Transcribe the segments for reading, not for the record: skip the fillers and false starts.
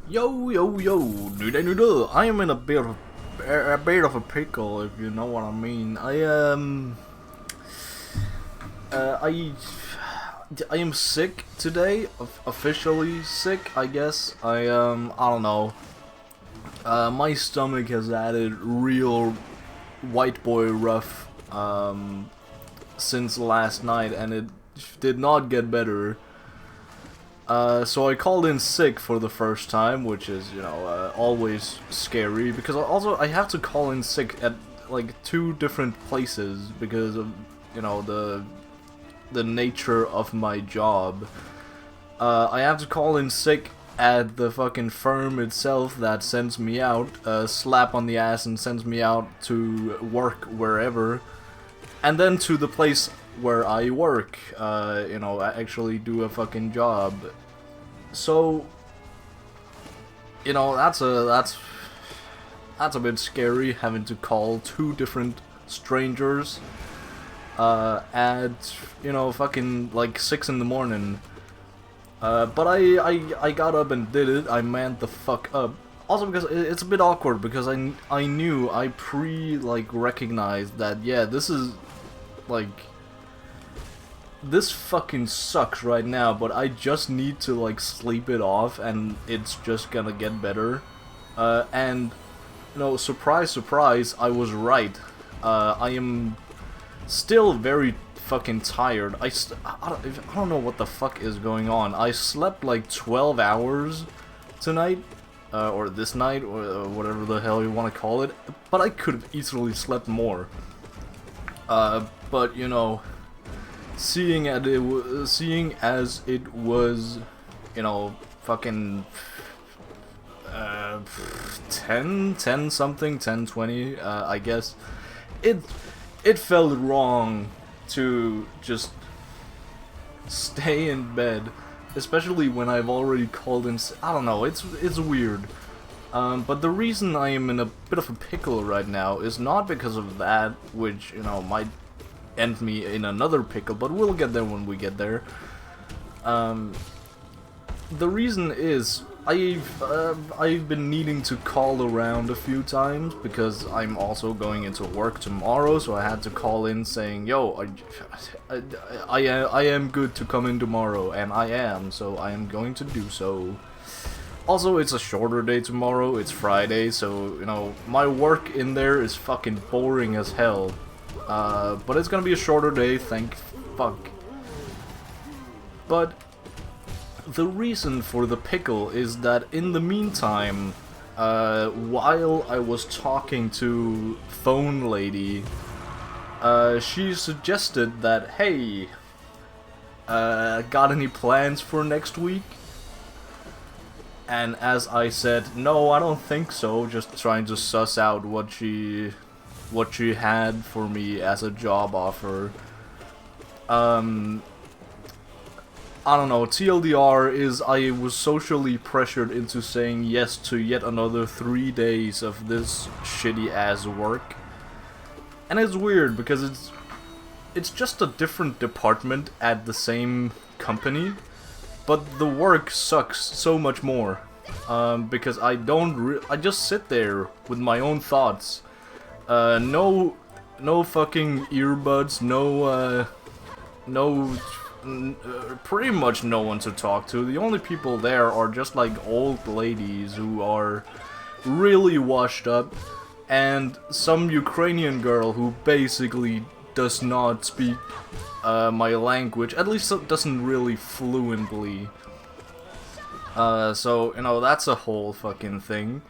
Yo, yo, yo, nuda. I am in a bit of a pickle, if you know what I mean. Uh, I, I am sick today, officially sick, I guess. I don't know. My stomach has had it real white boy rough, since last night, and it did not get better. So I called in sick for the first time, which is, always scary, because I have to call in sick at, like, two different places because of, the nature of my job. I have to call in sick at the fucking firm itself that sends me out, slap on the ass and sends me out to work wherever, and then to the place where I work, actually do a fucking job. So, that's a bit scary, having to call two different strangers, at, fucking, like, 6 in the morning. But I got up and did it. I manned the fuck up. Also because it's a bit awkward, because I knew, I recognized that, yeah, this is, like, this fucking sucks right now, but I just need to, like, sleep it off, and it's just gonna get better. And, surprise, surprise, I was right. I am still very fucking tired. I don't know what the fuck is going on. I slept, like, 12 hours tonight, or this night, or whatever the hell you want to call it, but I could have easily slept more. But, seeing as it was, fucking 10 something, 10:20, I guess, it felt wrong to just stay in bed, especially when I've already called in. I don't know, it's weird. But the reason I am in a bit of a pickle right now is not because of that, which, might end me in another pickle, but we'll get there when we get there. The reason is I've been needing to call around a few times because I'm also going into work tomorrow, so I had to call in saying, yo, I am good to come in tomorrow, and I am, so I am going to do so. Also, it's a shorter day tomorrow, it's Friday, so, my work in there is fucking boring as hell. But it's gonna be a shorter day, thank fuck. But the reason for the pickle is that in the meantime, while I was talking to Phone Lady, she suggested that, hey, got any plans for next week? And as I said, no, I don't think so, just trying to suss out what she had for me as a job offer. I don't know, TLDR is I was socially pressured into saying yes to yet another 3 days of this shitty ass work. And it's weird because it's just a different department at the same company, but the work sucks so much more. Because I just sit there with my own thoughts. No fucking earbuds, pretty much no one to talk to. The only people there are just like old ladies who are really washed up, and some Ukrainian girl who basically does not speak my language, at least doesn't really fluently. So, that's a whole fucking thing.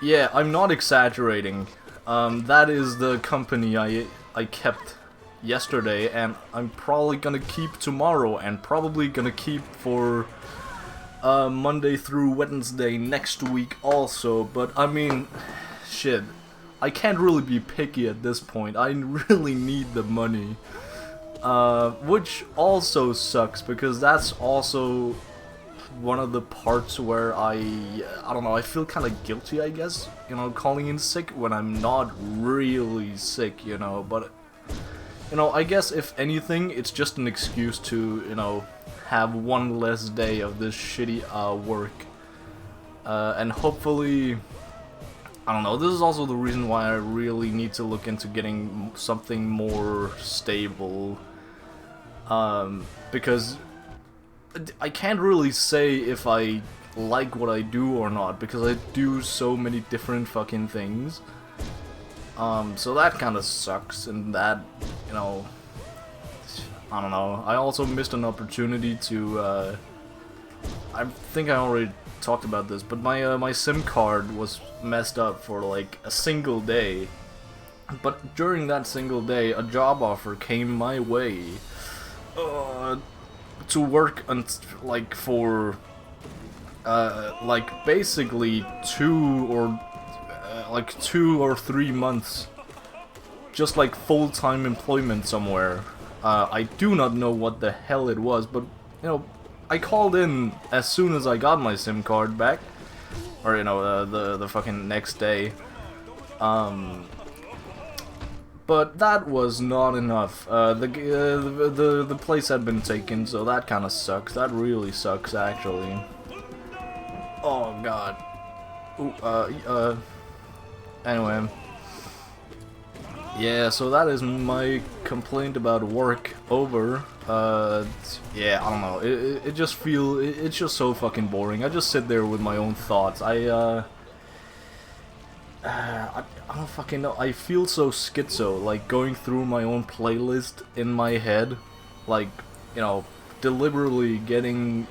Yeah, I'm not exaggerating. That is the company I kept yesterday, and I'm probably gonna keep tomorrow, and probably gonna keep for Monday through Wednesday next week also. But I mean, shit, I can't really be picky at this point. I really need the money, which also sucks because that's also one of the parts where I don't know, I feel kind of guilty, I guess, calling in sick when I'm not really sick, but I guess if anything, it's just an excuse to, have one less day of this shitty work. and hopefully, I don't know, this is also the reason why I really need to look into getting something more stable, because I can't really say if I like what I do or not, because I do so many different fucking things. So that kind of sucks, and that, you know, I don't know. I also missed an opportunity to, I think I already talked about this, but my SIM card was messed up for like a single day. But during that single day, a job offer came my way to work like for like basically 2 or 3 months, just like full-time employment somewhere. I do not know what the hell it was, but you know, I called in as soon as I got my SIM card back, or you know, the fucking next day. But that was not enough. The place had been taken, so that kind of sucks. That really sucks, actually. Oh god. Ooh, anyway. Yeah, so that is my complaint about work over. Yeah, I don't know. It's just so fucking boring. I just sit there with my own thoughts. I don't fucking know. I feel so schizo, like going through my own playlist in my head, like, you know, deliberately getting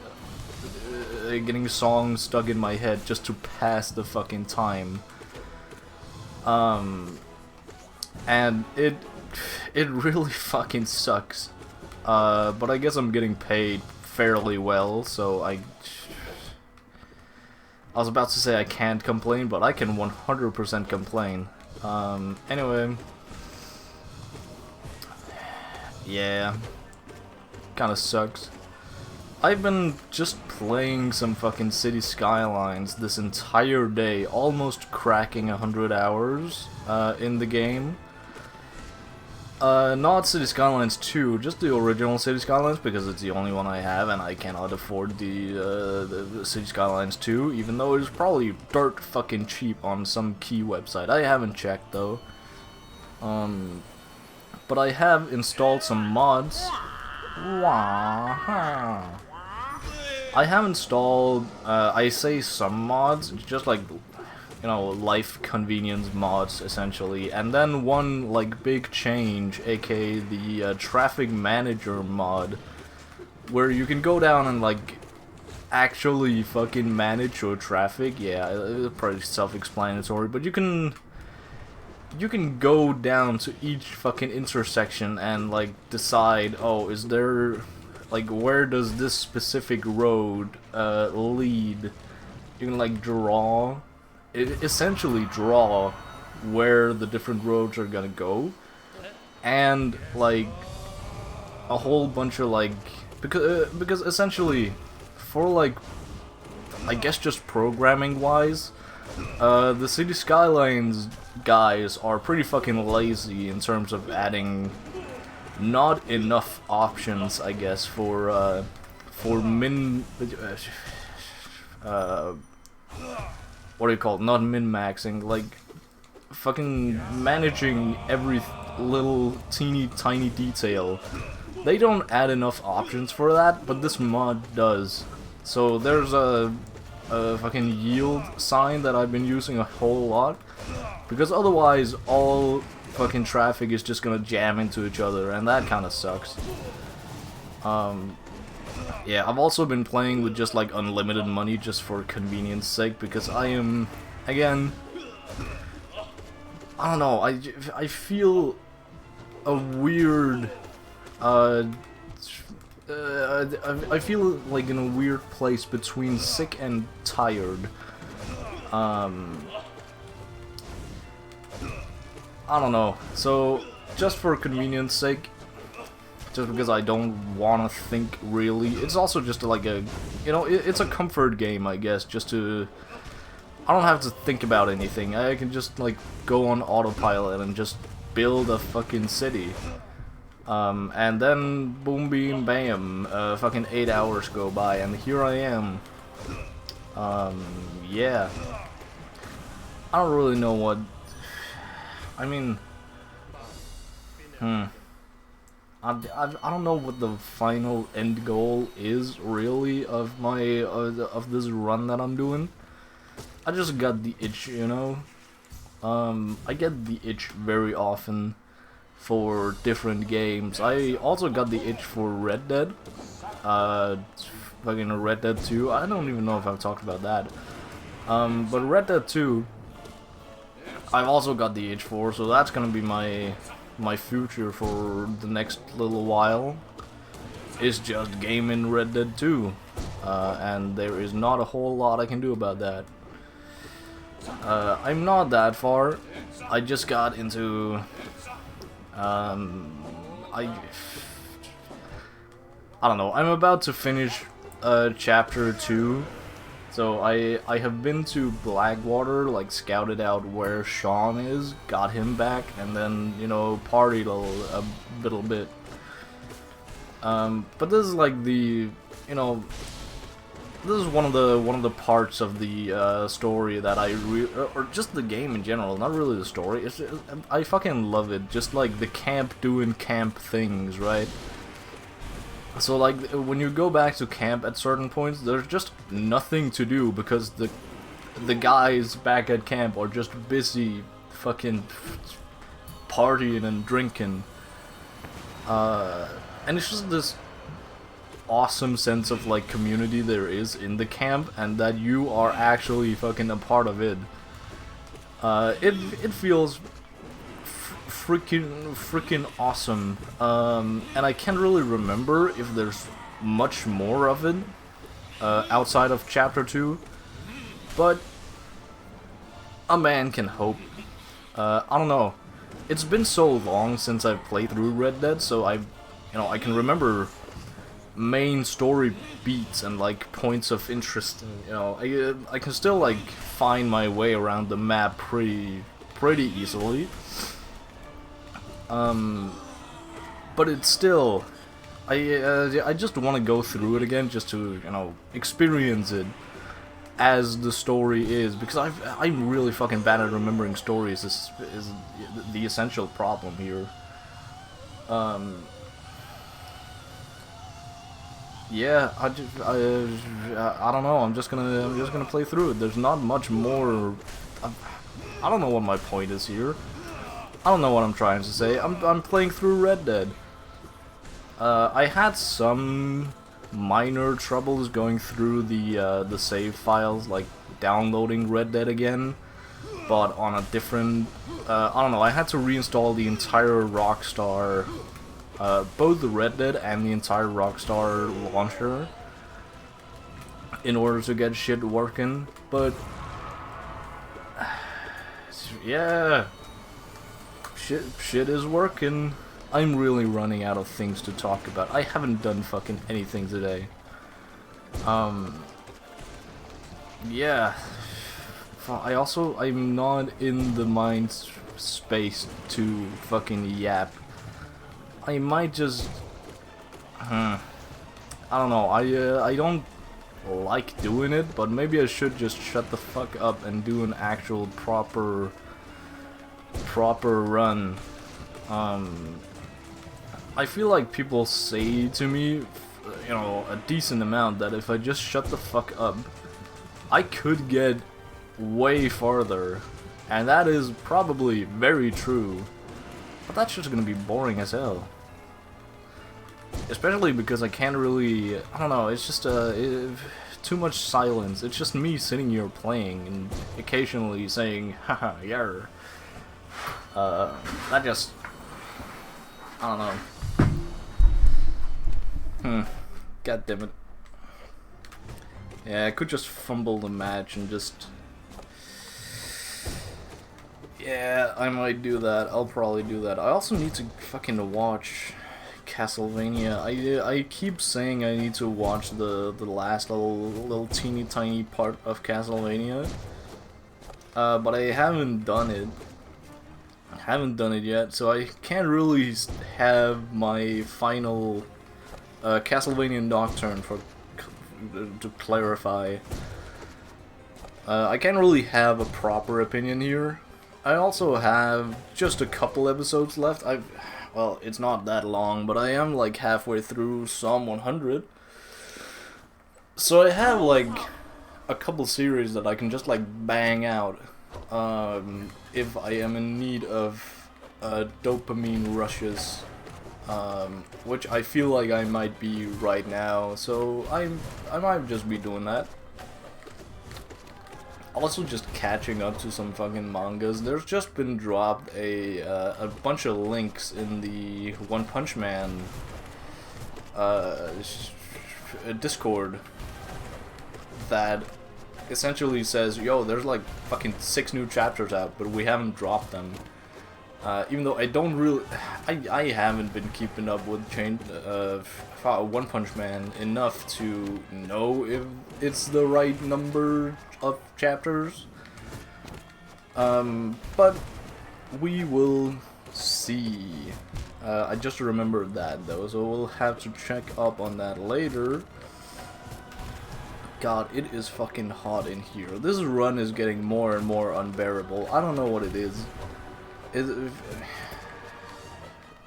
songs stuck in my head just to pass the fucking time. And it really fucking sucks. But I guess I'm getting paid fairly well, so I was about to say I can't complain, but I can 100% complain. Anyway. Yeah. Kinda sucks. I've been just playing some fucking City Skylines this entire day, almost cracking 100 hours in the game. Not City Skylines 2, just the original City Skylines, because it's the only one I have, and I cannot afford the City Skylines 2, even though it's probably dirt fucking cheap on some key website. I haven't checked, though. But I have installed some mods. I have installed, I say some mods, just like, you know, life convenience mods, essentially, and then one, like, big change, aka the traffic manager mod, where you can go down and, like, actually fucking manage your traffic. Yeah, it's probably self-explanatory, but you can go down to each fucking intersection and, like, decide, oh, is there, like, where does this specific road lead? You can, like, essentially draw where the different roads are gonna go, and like a whole bunch of like, because essentially for like, I guess just programming wise, the City Skylines guys are pretty fucking lazy in terms of adding not enough options, I guess, for what do you call it? Not min-maxing, like fucking managing every little teeny tiny detail. They don't add enough options for that, but this mod does. So there's a fucking yield sign that I've been using a whole lot, because otherwise all fucking traffic is just gonna jam into each other, and that kinda sucks. Yeah, I've also been playing with just like unlimited money just for convenience sake, because I am, again, I don't know, I feel a weird, I feel like in a weird place between sick and tired. I don't know, so just for convenience sake, just because I don't want to think really. It's also just like a, you know, it's a comfort game, I guess, just to, I don't have to think about anything. I can just like go on autopilot and just build a fucking city. And then boom beam bam, fucking 8 hours go by and here I am. Yeah. I don't really know what... I mean... I don't know what the final end goal is, really, of my... of this run that I'm doing. I just got the itch, you know? I get the itch very often for different games. I also got the itch for Red Dead. Fucking Red Dead 2. I don't even know if I've talked about that. But Red Dead 2, I've also got the itch for, so that's gonna be my future for the next little while. Is just gaming Red Dead 2, and there is not a whole lot I can do about that. I'm not that far. I just got into I don't know. I'm about to finish chapter 2. So I have been to Blackwater, like scouted out where Sean is, got him back, and then, you know, partied a little bit. But this is like the, you know, this is one of the parts of the story that or just the game in general, not really the story. I fucking love it. Just like the camp doing camp things, right? So like when you go back to camp at certain points, there's just nothing to do because the guys back at camp are just busy fucking partying and drinking. And it's just this awesome sense of like community there is in the camp, and that you are actually fucking a part of it. It feels freaking awesome. And I can't really remember if there's much more of it outside of chapter 2, but a man can hope. I don't know. It's been so long since I've played through Red Dead, so I can remember main story beats and like points of interest. You know, I can still like find my way around the map pretty easily. But it's still, I just want to go through it again just to, you know, experience it as the story is, because I'm really fucking bad at remembering stories. Is the essential problem here. Yeah, I don't know. I'm just gonna play through it. There's not much more. I don't know what my point is here. I don't know what I'm trying to say. I'm playing through Red Dead. I had some minor troubles going through the save files, like downloading Red Dead again, but on a different. I don't know. I had to reinstall the entire Rockstar, both the Red Dead and the entire Rockstar launcher, in order to get shit working. But yeah. Shit is working. I'm really running out of things to talk about. I haven't done fucking anything today. Yeah. I'm not in the mind space to fucking yap. I might just... I don't know. I don't like doing it, but maybe I should just shut the fuck up and do an actual proper run. I feel like people say to me, you know, a decent amount, that if I just shut the fuck up, I could get way farther, and that is probably very true, but that's just gonna be boring as hell. Especially because I can't really, I don't know, it's just too much silence. It's just me sitting here playing and occasionally saying, haha, yarr. That just, I don't know. God damn it. Yeah, I could just fumble the match and just... Yeah, I might do that. I'll probably do that. I also need to fucking watch Castlevania. I keep saying I need to watch the last little teeny tiny part of Castlevania. But I haven't done it. Yet, so I can't really have my final Castlevania Nocturne to clarify. I can't really have a proper opinion here. I also have just a couple episodes left. Well, it's not that long, but I am like halfway through Psalm 100. So I have like a couple series that I can just like bang out if I am in need of dopamine rushes, which I feel like I might be right now. So I might just be doing that. Also, just catching up to some fucking mangas. There's just been dropped a bunch of links in the One Punch Man Discord that essentially says, yo, there's like fucking 6 new chapters out, but we haven't dropped them. Even though I don't really, I haven't been keeping up with One Punch Man enough to know if it's the right number of chapters. But we will see. I just remembered that though, so we'll have to check up on that later. God, it is fucking hot in here. This run is getting more and more unbearable. I don't know what it is.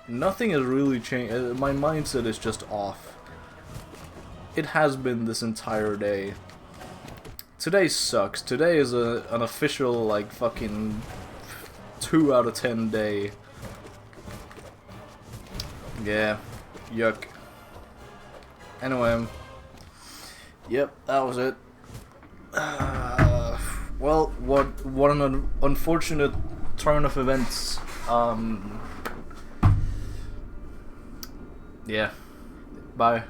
Nothing has really changed. My mindset is just off. It has been this entire day. Today sucks. Today is an official, like, fucking 2 out of 10 day. Yeah. Yuck. Anyway. Yep, that was it. Well, what an unfortunate turn of events. Yeah. Bye.